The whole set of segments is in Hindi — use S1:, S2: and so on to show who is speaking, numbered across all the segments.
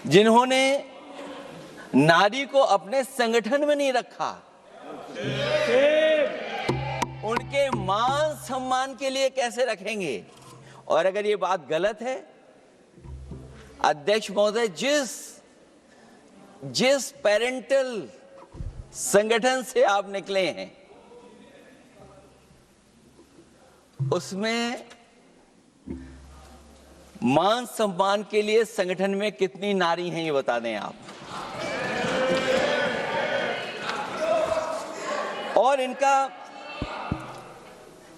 S1: जिन्होंने नारी को अपने संगठन में नहीं रखा, उनके मान सम्मान के लिए कैसे रखेंगे? और अगर ये बात गलत है, अध्यक्ष महोदय, जिस पेरेंटल संगठन से आप निकले हैं, उसमें मान सम्मान के लिए संगठन में कितनी नारी हैं, ये बता दें आप। और इनका,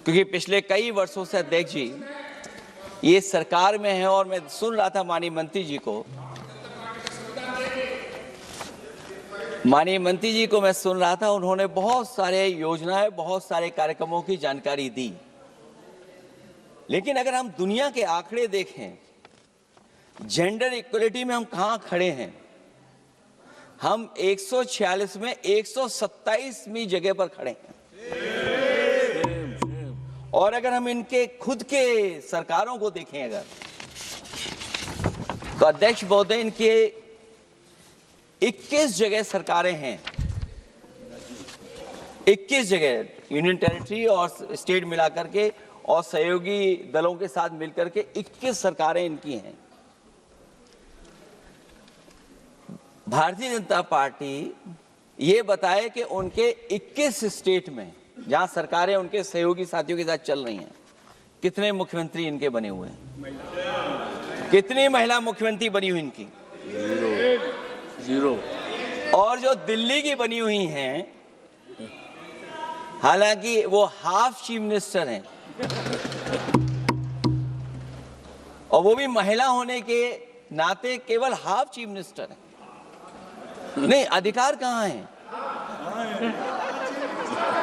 S1: क्योंकि पिछले कई वर्षों से अध्यक्ष जी ये सरकार में है, और मैं सुन रहा था माननीय मंत्री जी को मैं सुन रहा था, उन्होंने बहुत सारे योजनाएं, बहुत सारे कार्यक्रमों की जानकारी दी। लेकिन अगर हम दुनिया के आंकड़े देखें, जेंडर इक्वलिटी में हम कहां खड़े हैं? हम 146 में 127वीं जगह पर खड़े हैं। और अगर हम इनके खुद के सरकारों को देखें अगर, तो अध्यक्ष महोदय, इनके 21 जगह सरकारें हैं, 21 जगह यूनियन टेरिटरी और स्टेट मिलाकर के और सहयोगी दलों के साथ मिलकर के 21 सरकारें इनकी हैं। भारतीय जनता पार्टी ये बताए कि उनके 21 स्टेट में जहां सरकारें उनके सहयोगी साथियों के साथ चल रही हैं, कितने मुख्यमंत्री इनके बने हुए हैं? कितनी महिला मुख्यमंत्री बनी हुई इनकी? जीरो। और जो दिल्ली की बनी हुई हैं, हालांकि वो हाफ चीफ मिनिस्टर हैं, और वो भी महिला होने के नाते केवल हाफ चीफ मिनिस्टर हैं। नहीं, अधिकार कहां है?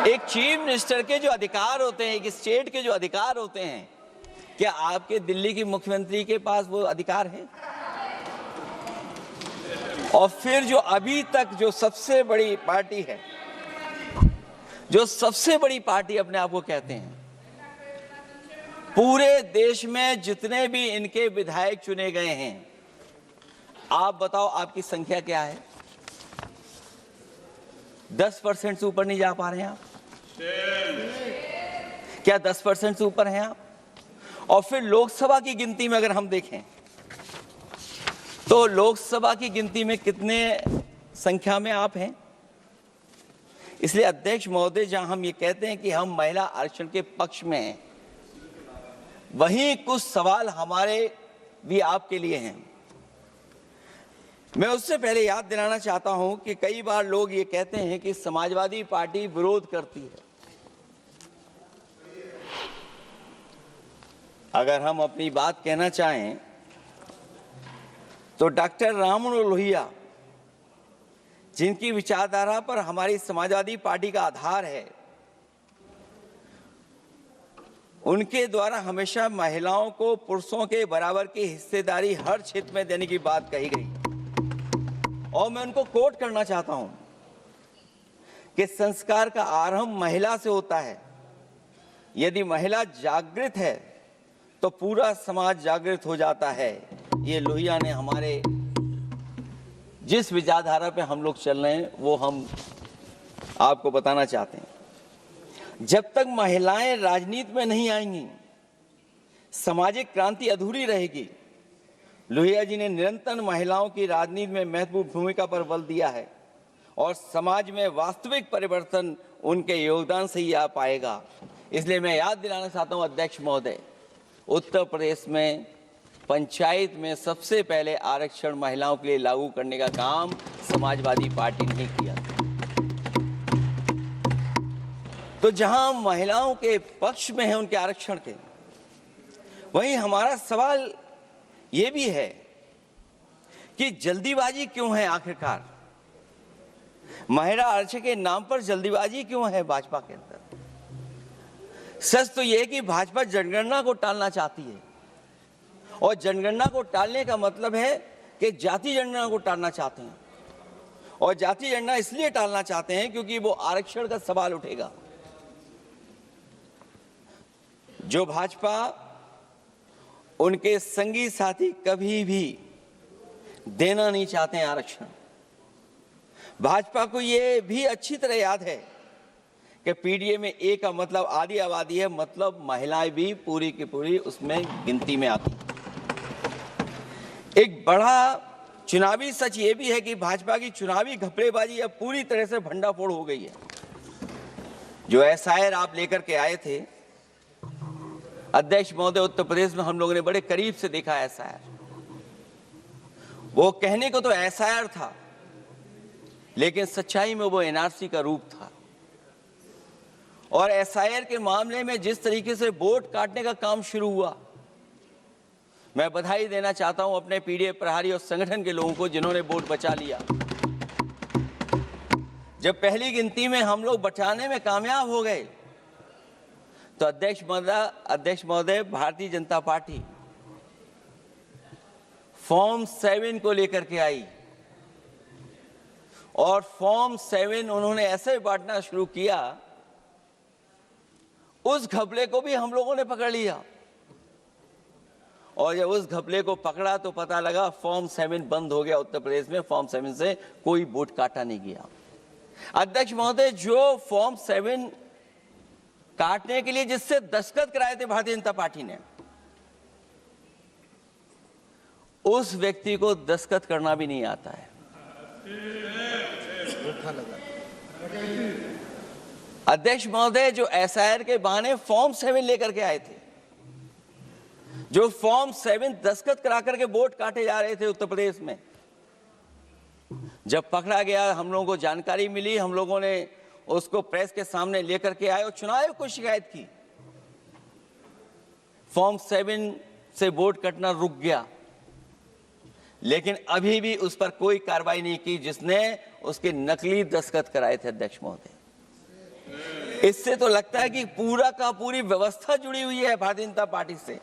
S1: एक चीफ मिनिस्टर के जो अधिकार होते हैं, एक स्टेट के जो अधिकार होते हैं, क्या आपके दिल्ली की मुख्यमंत्री के पास वो अधिकार है? और फिर जो अभी तक जो सबसे बड़ी पार्टी है, जो सबसे बड़ी पार्टी अपने आप को कहते हैं, पूरे देश में जितने भी इनके विधायक चुने गए हैं, आप बताओ आपकी संख्या क्या है? 10% से ऊपर नहीं जा पा रहे हैं आप? क्या 10% से ऊपर हैं आप? और फिर लोकसभा की गिनती में अगर हम देखें, तो लोकसभा की गिनती में कितने संख्या में आप हैं? इसलिए अध्यक्ष महोदय, जहां हम ये कहते हैं कि हम महिला आरक्षण के पक्ष में हैं, वहीं कुछ सवाल हमारे भी आपके लिए हैं। मैं उससे पहले याद दिलाना चाहता हूं कि कई बार लोग ये कहते हैं कि समाजवादी पार्टी विरोध करती है। अगर हम अपनी बात कहना चाहें तो डॉक्टर राममनोहर लोहिया, जिनकी विचारधारा पर हमारी समाजवादी पार्टी का आधार है, उनके द्वारा हमेशा महिलाओं को पुरुषों के बराबर की हिस्सेदारी हर क्षेत्र में देने की बात कही गई। और मैं उनको कोट करना चाहता हूं कि संस्कार का आरंभ महिला से होता है। यदि महिला जागृत है तो पूरा समाज जागृत हो जाता है। ये लोहिया ने हमारे जिस विचारधारा पे हम लोग चल रहे हैं, वो हम आपको बताना चाहते हैं। जब तक महिलाएं राजनीति में नहीं आएंगी, सामाजिक क्रांति अधूरी रहेगी। लोहिया जी ने निरंतर महिलाओं की राजनीति में महत्वपूर्ण भूमिका पर बल दिया है, और समाज में वास्तविक परिवर्तन उनके योगदान से ही आ पाएगा। इसलिए मैं याद दिलाना चाहता हूं अध्यक्ष महोदय, उत्तर प्रदेश में पंचायत में सबसे पहले आरक्षण महिलाओं के लिए लागू करने का काम समाजवादी पार्टी ने किया। तो जहां महिलाओं के पक्ष में है उनके आरक्षण के, वहीं हमारा सवाल ये भी है कि जल्दीबाजी क्यों है? आखिरकार महिला आरक्षण के नाम पर जल्दीबाजी क्यों है भाजपा के अंदर? सच तो यह है कि भाजपा जनगणना को टालना चाहती है, और जनगणना को टालने का मतलब है कि जाति जनगणना को टालना चाहते हैं। और जाति जनगणना इसलिए टालना चाहते हैं क्योंकि वो आरक्षण का सवाल उठेगा। जो भाजपा, उनके संगी साथी कभी भी देना नहीं चाहते हैं आरक्षण। भाजपा को ये भी अच्छी तरह याद है कि पीडीए में ए का मतलब आधी आबादी है, मतलब महिलाएं भी पूरी की पूरी उसमें गिनती में आती। एक बड़ा चुनावी सच ये भी है कि भाजपा की चुनावी घपलेबाजी अब पूरी तरह से भंडाफोड़ हो गई है। जो एसआईआर आप लेकर के आए थे अध्यक्ष महोदय, उत्तर प्रदेश में हम लोगों ने बड़े करीब से देखा एसआईआर। वो कहने को तो एसआईआर था, लेकिन सच्चाई में वो एनआरसी का रूप था। और एसआईआर के मामले में जिस तरीके से वोट काटने का काम शुरू हुआ, मैं बधाई देना चाहता हूं अपने पीडीए प्रहारी और संगठन के लोगों को जिन्होंने वोट बचा लिया। जब पहली गिनती में हम लोग बचाने में कामयाब हो गए तो अध्यक्ष महोदय भारतीय जनता पार्टी फॉर्म 7 को लेकर के आई और फॉर्म 7 उन्होंने ऐसे बांटना शुरू किया, उस घपले को भी हम लोगों ने पकड़ लिया। और जब उस घपले को पकड़ा तो पता लगा फॉर्म 7 बंद हो गया उत्तर प्रदेश में। फॉर्म 7 से कोई वोट काटा नहीं गया। अध्यक्ष महोदय, जो फॉर्म 7 काटने के लिए जिससे दस्तखत कराए थे भारतीय जनता पार्टी ने, उस व्यक्ति को दस्तखत करना भी नहीं आता है। अध्यक्ष महोदय, जो एसआईआर के बहाने फॉर्म 7 लेकर के आए थे, जो फॉर्म 7 दस्तखत करा करके वोट काटे जा रहे थे उत्तर प्रदेश में, जब पकड़ा गया, हम लोगों को जानकारी मिली, हम लोगों ने उसको प्रेस के सामने लेकर के आए और चुनाव आयोग को शिकायत की। फॉर्म 7 से वोट कटना रुक गया, लेकिन अभी भी उस पर कोई कार्रवाई नहीं की जिसने उसके नकली दस्तखत कराए थे। अध्यक्ष महोदय, इससे तो लगता है कि पूरा का पूरी व्यवस्था जुड़ी हुई है भारतीय जनता पार्टी से।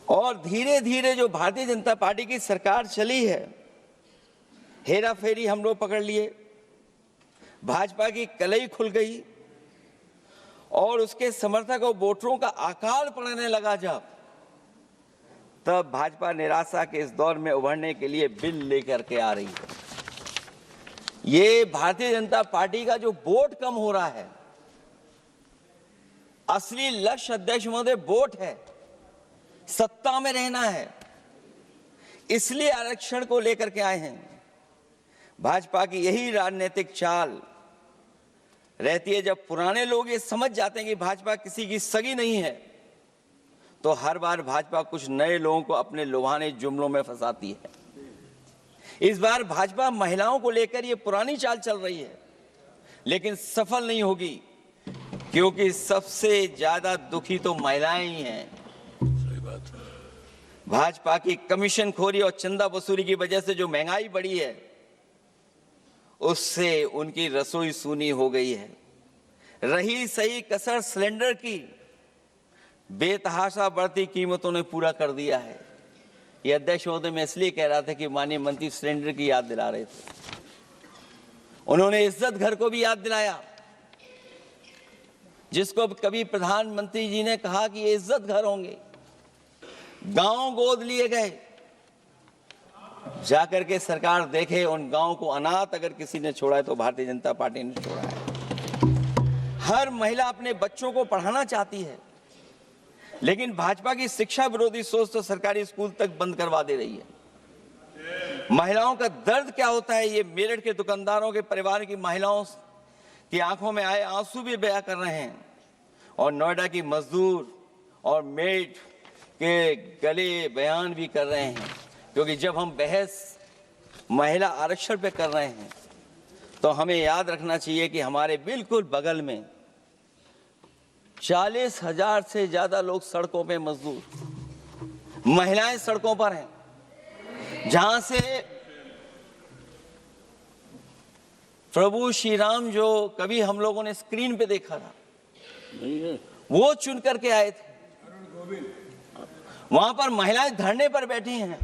S1: और धीरे धीरे जो भारतीय जनता पार्टी की सरकार चली है, हेरा फेरी हम लोग पकड़ लिए, भाजपा की कलई खुल गई और उसके समर्थक और वोटरों का अकाल पड़ने लगा। जब तब भाजपा निराशा के इस दौर में उभरने के लिए बिल लेकर के आ रही है। ये भारतीय जनता पार्टी का जो वोट कम हो रहा है, असली लक्ष्य अध्यक्ष महोदय वोट है, सत्ता में रहना है, इसलिए आरक्षण को लेकर के आए हैं। भाजपा की यही राजनीतिक चाल रहती है। जब पुराने लोग ये समझ जाते हैं कि भाजपा किसी की सगी नहीं है, तो हर बार भाजपा कुछ नए लोगों को अपने लुभाने जुमलों में फंसाती है। इस बार भाजपा महिलाओं को लेकर ये पुरानी चाल चल रही है, लेकिन सफल नहीं होगी, क्योंकि सबसे ज्यादा दुखी तो महिलाएं ही हैं। भाजपा की कमीशन खोरी और चंदा वसूली की वजह से जो महंगाई बढ़ी है, उससे उनकी रसोई सूनी हो गई है। रही सही कसर सिलेंडर की, बेतहाशा बढ़ती कीमतों ने पूरा कर दिया है। ये अध्यक्ष महोदय मैं इसलिए कह रहा था कि माननीय मंत्री सिलेंडर की याद दिला रहे थे। उन्होंने इज्जत घर को भी याद दिलाया, जिसको कभी प्रधानमंत्री जी ने कहा कि ये इज्जत घर होंगे। गांव गोद लिए गए, जाकर के सरकार देखे उन गांव को अनाथ अगर किसी ने छोड़ा है तो भारतीय जनता पार्टी ने छोड़ा है। हर महिला अपने बच्चों को पढ़ाना चाहती है, लेकिन भाजपा की शिक्षा विरोधी सोच तो सरकारी स्कूल तक बंद करवा दे रही है। महिलाओं का दर्द क्या होता है, ये मेरठ के दुकानदारों के परिवार की महिलाओं की आंखों में आए आंसू भी बयां कर रहे हैं, और नोएडा की मजदूर और मेड के गले बयान भी कर रहे हैं। क्योंकि जब हम बहस महिला आरक्षण पे कर रहे हैं, तो हमें याद रखना चाहिए कि हमारे बिल्कुल बगल में 40,000 से ज्यादा लोग सड़कों पे मजदूर, महिलाएं सड़कों पर हैं, जहां से प्रभु श्री राम जो कभी हम लोगों ने स्क्रीन पे देखा था, वो चुन करके आए थे। वहां पर महिलाएं धरने पर बैठी हैं।